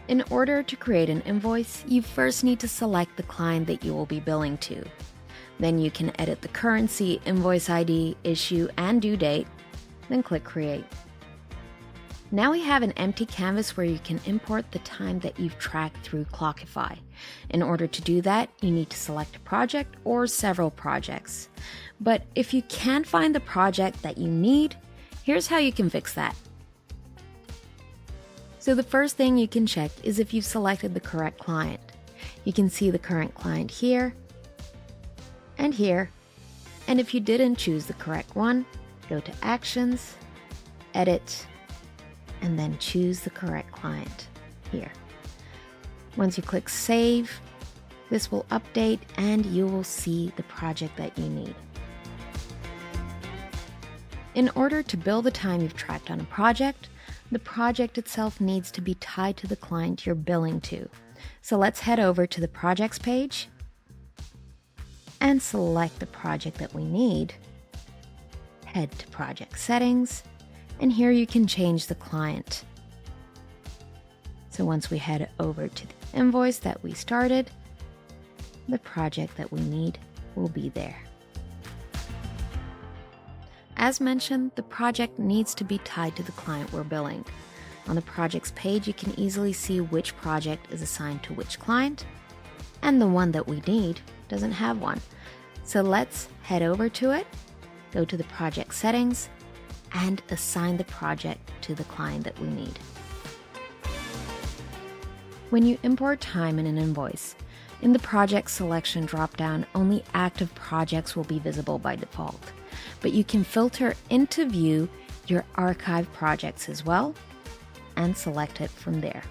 In order to create an invoice, you first need to select the client that you will be billing to. Then you can edit the currency, invoice ID, issue, and due date, then click Create. Now we have an empty canvas where you can import the time that you've tracked through Clockify. In order to do that, you need to select a project or several projects. But if you can't find the project that you need, here's how you can fix that. So the first thing you can check is if you've selected the correct client. You can see the current client here and here. And if you didn't choose the correct one, go to Actions, Edit, and then choose the correct client here. Once you click Save, this will update and you will see the project that you need. In order to bill the time you've tracked on a project, the project itself needs to be tied to the client you're billing to. So let's head over to the Projects page and select the project that we need. Head to Project Settings, and here you can change the client. So once we head over to the invoice that we started, the project that we need will be there. As mentioned, the project needs to be tied to the client we're billing. On the projects page, you can easily see which project is assigned to which client, and the one that we need doesn't have one. So let's head over to it, go to the project settings, and assign the project to the client that we need. When you import time in an invoice, in the project selection dropdown, only active projects will be visible by default, but you can filter into view your archived projects as well and select it from there.